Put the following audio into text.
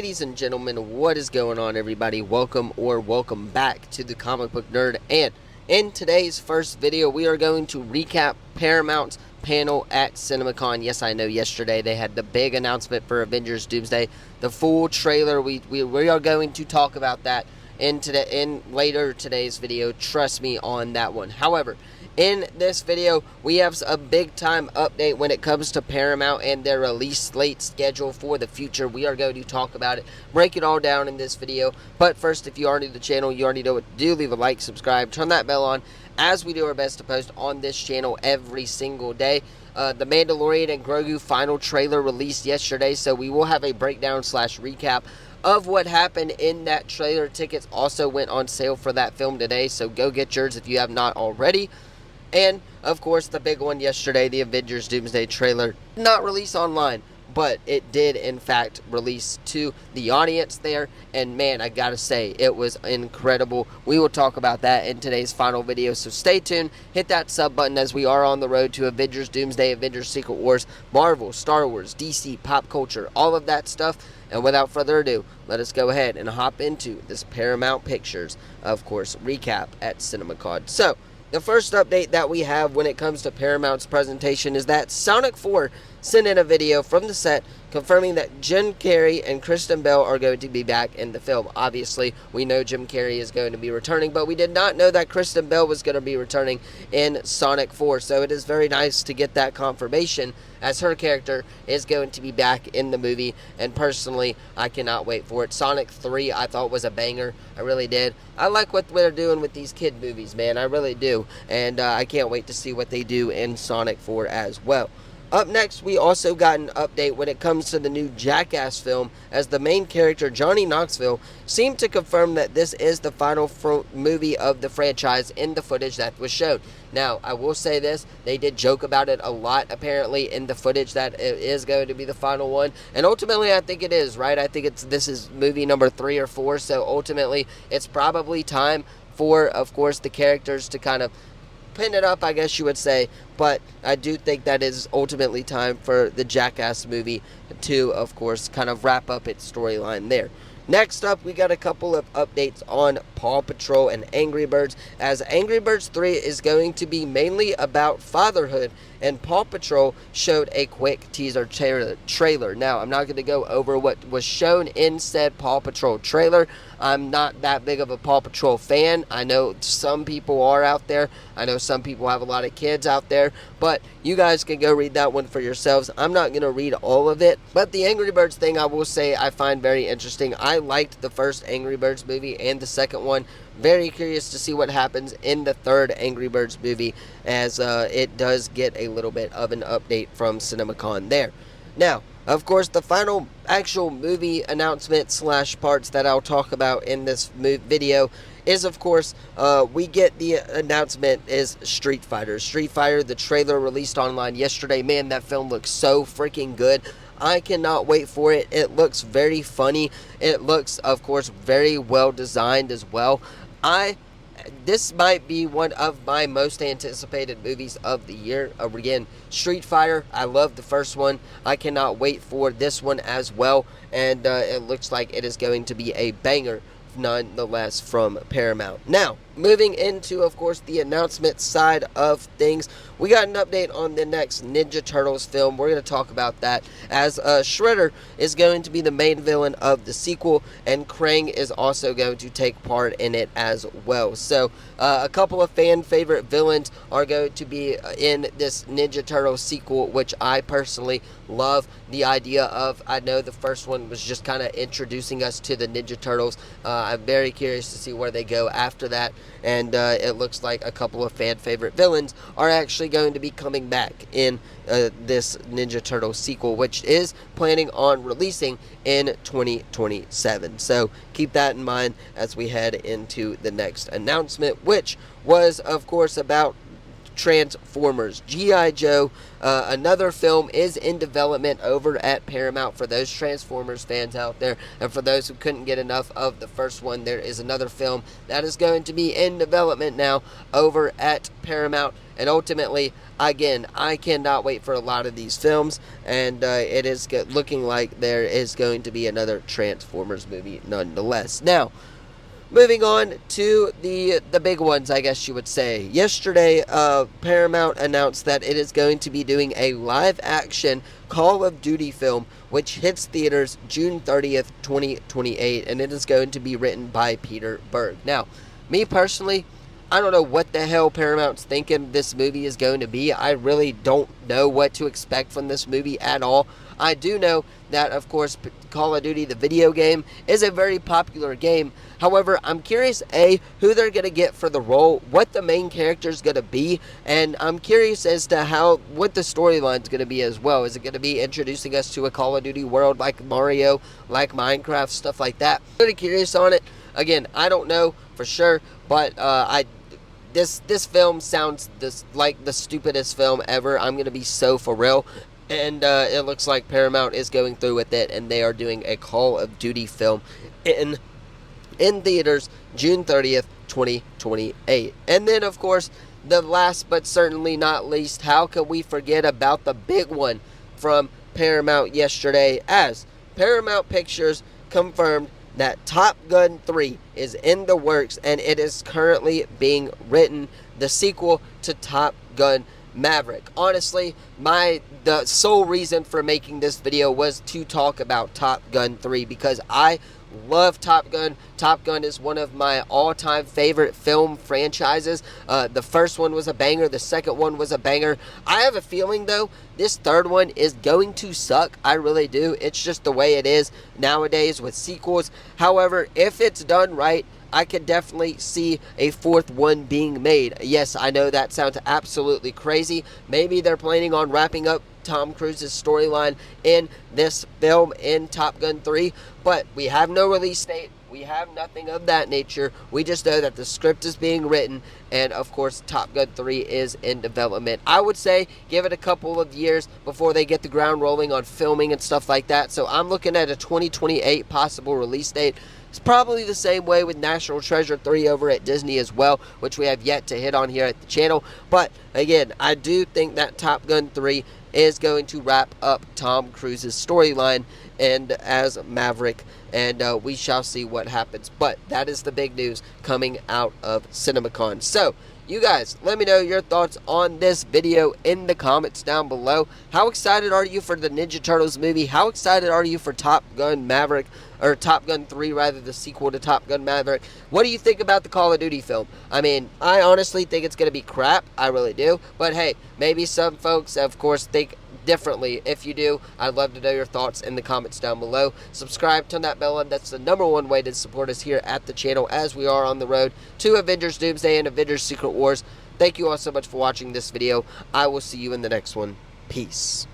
Ladies and gentlemen, what is going on, everybody? Welcome back to the Comic Book Nerd. And in today's first video, we are going to recap Paramount's panel at CinemaCon. Yes, I know yesterday they had the big announcement for Avengers Doomsday, the full trailer. We are going to talk about that in later today's video. Trust me on that one. However, in this video, we have a big time update when it comes to Paramount and their release slate schedule for the future. We are going to talk about it, break it all down in this video. But first, if you are new to the channel, you already know what to do. Leave a like, subscribe, turn that bell on, as we do our best to post on this channel every single day. The Mandalorian and Grogu final trailer released yesterday, so we will have a breakdown / recap of what happened in that trailer. Tickets also went on sale for that film today, so go get yours if you have not already. And, of course, the big one yesterday, the Avengers Doomsday trailer, not released online, but it did, in fact, release to the audience there. And, man, I gotta say, it was incredible. We will talk about that in today's final video, so stay tuned. Hit that sub button as we are on the road to Avengers Doomsday, Avengers Secret Wars, Marvel, Star Wars, DC, pop culture, all of that stuff. And without further ado, let us go ahead and hop into this Paramount Pictures, of course, recap at CinemaCon. So, the first update that we have when it comes to Paramount's presentation is that Sonic 4 sent in a video from the set confirming that Jim Carrey and Kristen Bell are going to be back in the film. Obviously, we know Jim Carrey is going to be returning, but we did not know that Kristen Bell was going to be returning in Sonic 4. So it is very nice to get that confirmation, as her character is going to be back in the movie. And personally, I cannot wait for it. Sonic 3 I thought was a banger. I really did. I like what they're doing with these kid movies, man. I really do. And I can't wait to see what they do in Sonic 4 as well. Up next, we also got an update when it comes to the new Jackass film, as the main character, Johnny Knoxville, seemed to confirm that this is the final movie of the franchise in the footage that was shown. Now, I will say this, they did joke about it a lot, apparently, in the footage, that it is going to be the final one. And ultimately, I think it is, right? I think this is movie number 3 or 4, so ultimately, it's probably time for, of course, the characters to kind of pin it up, I guess you would say. But I do think that is ultimately time for the Jackass movie to, of course, kind of wrap up its storyline there. Next up, we got a couple of updates on Paw Patrol and Angry Birds, as Angry Birds 3 is going to be mainly about fatherhood, and Paw Patrol showed a quick teaser trailer. Now, I'm not going to go over what was shown in said Paw Patrol trailer. I'm not that big of a Paw Patrol fan. I know some people are out there. I know some people have a lot of kids out there, but you guys can go read that one for yourselves. I'm not going to read all of it, but the Angry Birds thing, I will say, I find very interesting. I liked the first Angry Birds movie and the second one. Very curious to see what happens in the third Angry Birds movie, as it does get a little bit of an update from CinemaCon there. Now, of course, the final actual movie announcement / parts that I'll talk about in this video is, of course, we get the announcement is Street Fighter. Street Fighter, the trailer released online yesterday. Man, that film looks so freaking good. I cannot wait for it. It looks very funny. It looks, of course, very well designed as well. This might be one of my most anticipated movies of the year. Again, Street Fighter, I love the first one. I cannot wait for this one as well. And it looks like it is going to be a banger, nonetheless, from Paramount. Now, moving into, of course, the announcement side of things, we got an update on the next Ninja Turtles film. We're going to talk about that, as Shredder is going to be the main villain of the sequel, and Krang is also going to take part in it as well. So, a couple of fan favorite villains are going to be in this Ninja Turtles sequel, which I personally love the idea of. I know the first one was just kind of introducing us to the Ninja Turtles. I'm very curious to see where they go after that. And it looks like a couple of fan favorite villains are actually going to be coming back in this Ninja Turtles sequel, which is planning on releasing in 2027. So keep that in mind as we head into the next announcement, which was, of course, about Transformers. G.I. Joe, another film, is in development over at Paramount for those Transformers fans out there. And for those who couldn't get enough of the first one, there is another film that is going to be in development now over at Paramount. And ultimately, again, I cannot wait for a lot of these films. And it is looking like there is going to be another Transformers movie nonetheless. Now, moving on to the big ones, I guess you would say. Yesterday, Paramount announced that it is going to be doing a live-action Call of Duty film, which hits theaters June 30th, 2028, and it is going to be written by Peter Berg. Now, me personally, I don't know what the hell Paramount's thinking this movie is going to be. I really don't know what to expect from this movie at all. I do know that, of course, Call of Duty, the video game, is a very popular game. However, I'm curious, A, who they're going to get for the role, what the main character is going to be, and I'm curious as to what the storyline is going to be as well. Is it going to be introducing us to a Call of Duty world like Mario, like Minecraft, stuff like that? I'm really curious on it. Again, I don't know for sure, but this film sounds like the stupidest film ever. I'm going to be so for real. And it looks like Paramount is going through with it, and they are doing a Call of Duty film in theaters June 30th, 2028. And then, of course, the last but certainly not least, how can we forget about the big one from Paramount yesterday, as Paramount Pictures confirmed that Top Gun 3 is in the works, and it is currently being written, the sequel to Top Gun Maverick. Honestly, the sole reason for making this video was to talk about Top Gun 3, because I love Top Gun. Top Gun is one of my all-time favorite film franchises. The first one was a banger. The second one was a banger. I have a feeling, though, this third one is going to suck. I really do. It's just the way it is nowadays with sequels. However, if it's done right, I could definitely see a fourth one being made. Yes, I know that sounds absolutely crazy. Maybe they're planning on wrapping up Tom Cruise's storyline in this film in Top Gun 3, but we have no release date. We have nothing of that nature. We just know that the script is being written, and of course Top Gun 3 is in development. I would say give it a couple of years before they get the ground rolling on filming and stuff like that. So I'm looking at a 2028 possible release date. It's probably the same way with National Treasure 3 over at Disney as well, which we have yet to hit on here at the channel. But again, I do think that Top Gun 3 is going to wrap up Tom Cruise's storyline and as Maverick, and we shall see what happens. But that is the big news coming out of CinemaCon. So, you guys, let me know your thoughts on this video in the comments down below. How excited are you for the Ninja Turtles movie? How excited are you for Top Gun Maverick, or Top Gun 3 rather, the sequel to Top Gun Maverick? What do you think about the Call of Duty film? I mean, I honestly think it's going to be crap. I really do. But hey, maybe some folks, of course, think differently. If you do, I'd love to know your thoughts in the comments down below. Subscribe, turn that bell on. That's the #1 way to support us here at the channel, as we are on the road to Avengers Doomsday and Avengers Secret Wars. Thank you all so much for watching this video. I will see you in the next one. Peace.